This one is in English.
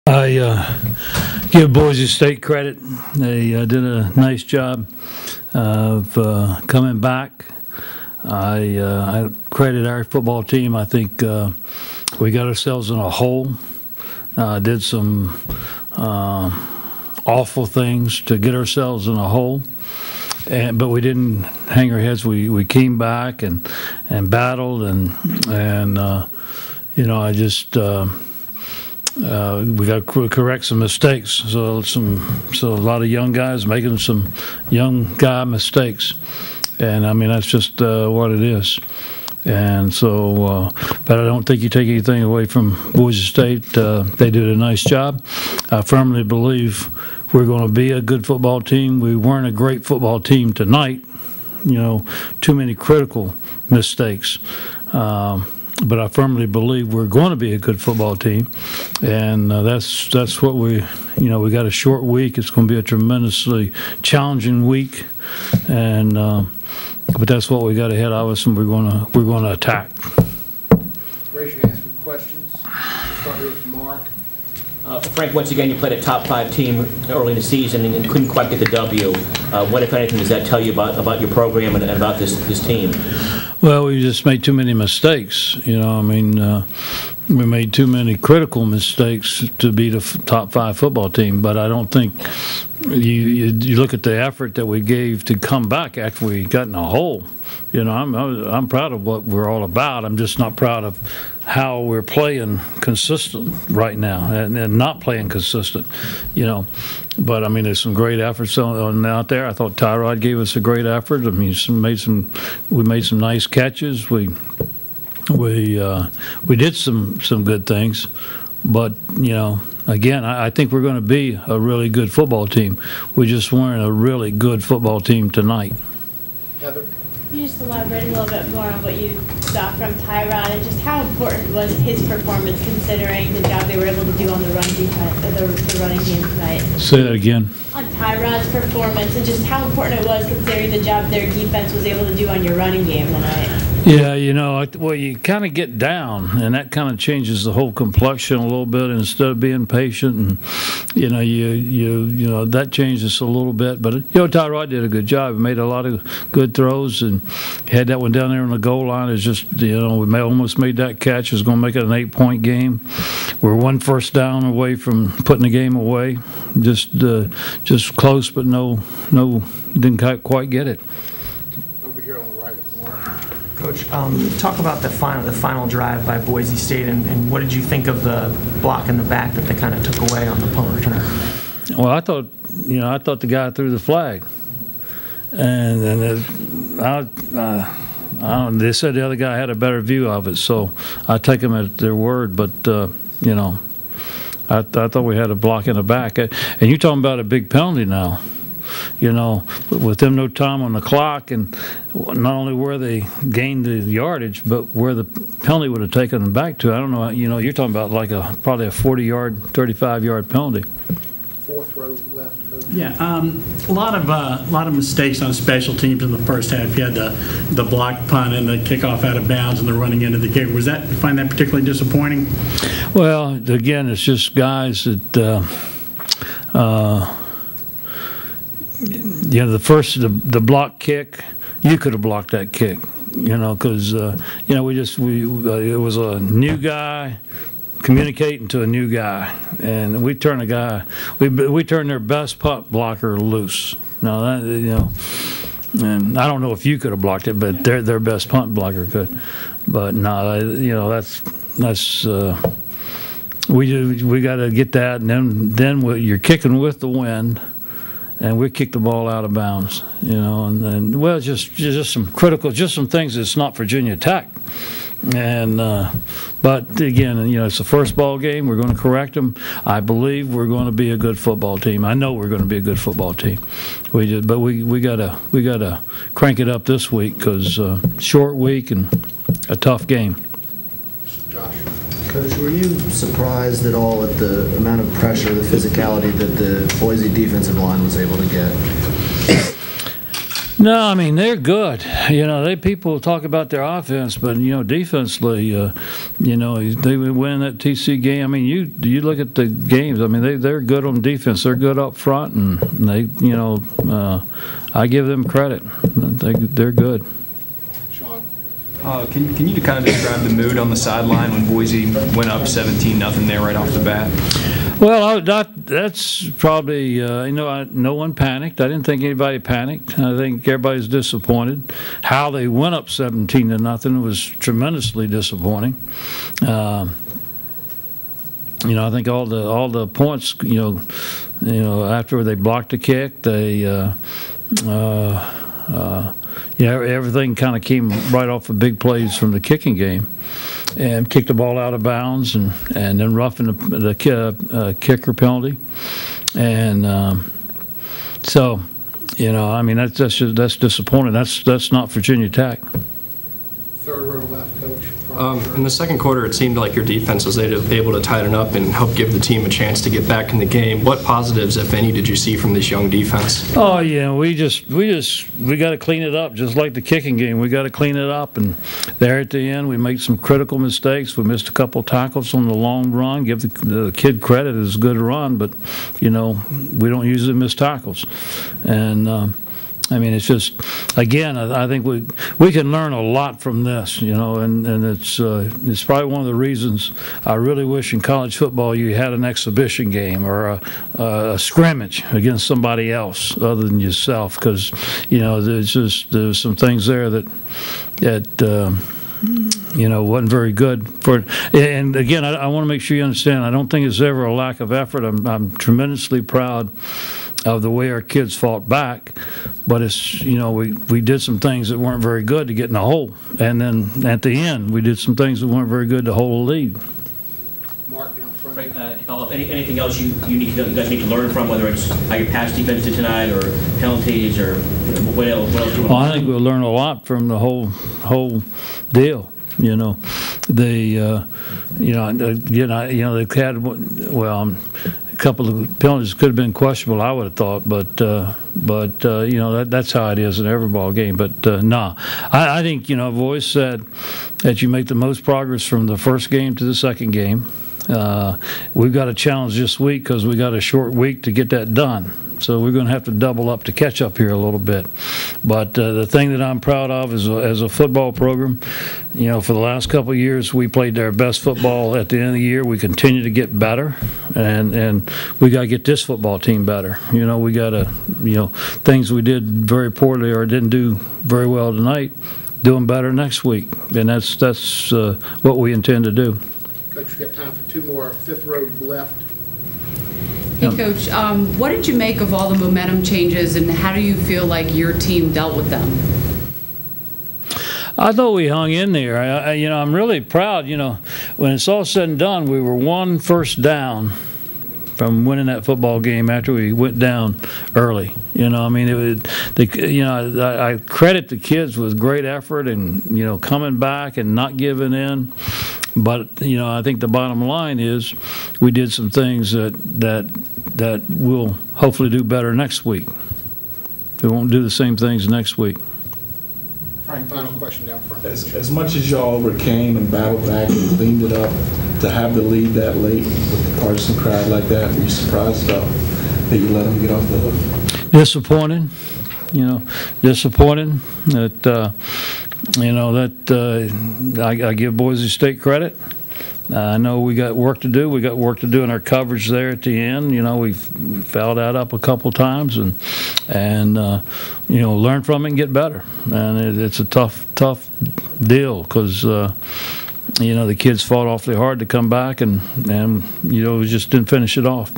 I give Boise State credit. They did a nice job of coming back. I credit our football team. I think we got ourselves in a hole. Did some awful things to get ourselves in a hole. But we didn't hang our heads. We came back and battled and I just we got to correct some mistakes. So a lot of young guys making some young guy mistakes, and I mean that's just what it is. And so, but I don't think you take anything away from Boise State. They did a nice job. I firmly believe we're going to be a good football team. We weren't a great football team tonight. Too many critical mistakes. But I firmly believe we're going to be a good football team, and that's what we got a short week. It's going to be a tremendously challenging week, and but that's what we got ahead of us, and we're going to attack. Raise your hands for questions. Start here with Mark. Frank, once again, you played a top-5 team early in the season and couldn't quite get the W. What, if anything, does that tell you about your program and about this team? Well, we just made too many mistakes. We made too many critical mistakes to be the top 5 football team. But I don't think you look at the effort that we gave to come back after we got in a hole. I'm proud of what we're all about. I'm just not proud of how we're playing consistent right now and not playing consistent. But I mean, there's some great efforts out there. I thought Tyrod gave us a great effort. I mean, we made some nice catches. We did some good things, but again, I think we're going to be a really good football team. We just weren't a really good football team tonight. Heather? Can you just elaborate a little bit more on what you saw from Tyrod and just how important was his performance considering the job they were able to do on the run defense, the running game tonight? Say that again. On Tyrod's performance and just how important it was considering the job their defense was able to do on your running game tonight. Yeah, well, you kind of get down, and that kind of changes the whole complexion a little bit. Instead of being patient, and that changes a little bit. But Tyrod did a good job. He made a lot of good throws, and had that one down there on the goal line. It's just we almost made that catch. It was going to make it an 8-point game. We're one first down away from putting the game away. Just close, but no, didn't quite get it. Over here on the right with Mark. Coach, talk about the final drive by Boise State, and what did you think of the block in the back that they kind of took away on the punt return? Well, I thought the guy threw the flag, and they said the other guy had a better view of it, so I take them at their word. But I thought we had a block in the back, and you're talking about a big penalty now. With them no time on the clock, and not only where they gained the yardage, but where the penalty would have taken them back to. I don't know. You're talking about probably a 40-yard, 35-yard penalty. Fourth row left, Coach. Yeah, a lot of mistakes on special teams in the first half. You had the block punt and the kickoff out of bounds and the running into the kick. You find that particularly disappointing? Well, again, it's just guys that. The block kick, you could have blocked that kick, because it was a new guy communicating to a new guy, and we turned we turned their best punt blocker loose. Now and I don't know if you could have blocked it, but their best punt blocker could. But no, that's we got to get that, and then you're kicking with the wind. And we kicked the ball out of bounds, and well, just some things that's not Virginia Tech, and but again, it's the first ball game. We're going to correct them. I believe we're going to be a good football team. I know we're going to be a good football team. We gotta crank it up this week because short week and a tough game. Josh. Coach, were you surprised at all at the amount of pressure, the physicality that the Boise defensive line was able to get? No, I mean, they're good. People talk about their offense, but, defensively, they would win that TC game. I mean, you look at the games. I mean, they're good on defense. They're good up front, and they, I give them credit. They're good. Sean? Can you kind of describe the mood on the sideline when Boise went up 17-0 there right off the bat? Well, that's probably, no one panicked. I didn't think anybody panicked. I think everybody's disappointed. How they went up 17-0 was tremendously disappointing. I think all the points, after they blocked the kick, everything kind of came right off of big plays from the kicking game, and kicked the ball out of bounds, and then roughing the kicker penalty, and so I mean that's disappointing. That's not Virginia Tech. Third row left, Coach. In the second quarter, it seemed like your defense was able to tighten up and help give the team a chance to get back in the game. What positives, if any, did you see from this young defense? Oh yeah, we got to clean it up, just like the kicking game. We got to clean it up, and there at the end, we made some critical mistakes. We missed a couple tackles on the long run. Give the kid credit; it was a good run, but we don't usually miss tackles, and. I mean, it's just, again, I think we can learn a lot from this, and it's probably one of the reasons I really wish in college football you had an exhibition game or a scrimmage against somebody else other than yourself, because there's some things there that wasn't very good for it. And again, I want to make sure you understand, I don't think it's ever a lack of effort. I'm tremendously proud of the way our kids fought back, but it's we did some things that weren't very good to get in the hole, and then at the end we did some things that weren't very good to hold a lead. Mark down front. Right, to follow up, anything else you guys need to learn from, whether it's how your pass defense did tonight, or penalties, or what else do you want to I think we'll learn a lot from the whole deal. They had a couple of penalties could have been questionable, I would have thought, but that's how it is in every ball game. But I think I've always said that you make the most progress from the first game to the second game. We've got a challenge this week because we got a short week to get that done. So we're going to have to double up to catch up here a little bit. But the thing that I'm proud of is as a football program, for the last couple of years we played our best football at the end of the year. We continue to get better, and we got to get this football team better. We got to, things we did very poorly or didn't do very well tonight, doing better next week, and that's what we intend to do. Coach, we've got time for two more. Fifth row left. Hey, Coach, what did you make of all the momentum changes, and how do you feel like your team dealt with them? I thought we hung in there. I'm really proud. When it's all said and done, we were one first down from winning that football game after we went down early. I credit the kids with great effort and coming back and not giving in. But I think the bottom line is we did some things that we'll hopefully do better next week. We won't do the same things next week. Frank, final question down front. As much as y'all overcame and battled back and cleaned it up, to have the lead that late with the partisan crowd like that, were you surprised about that you let them get off the hook? Disappointed. Disappointed that. I give Boise State credit. I know we got work to do. We got work to do in our coverage there at the end. We fouled that up a couple times, and learn from it and get better. And it's a tough deal because the kids fought awfully hard to come back, and we just didn't finish it off.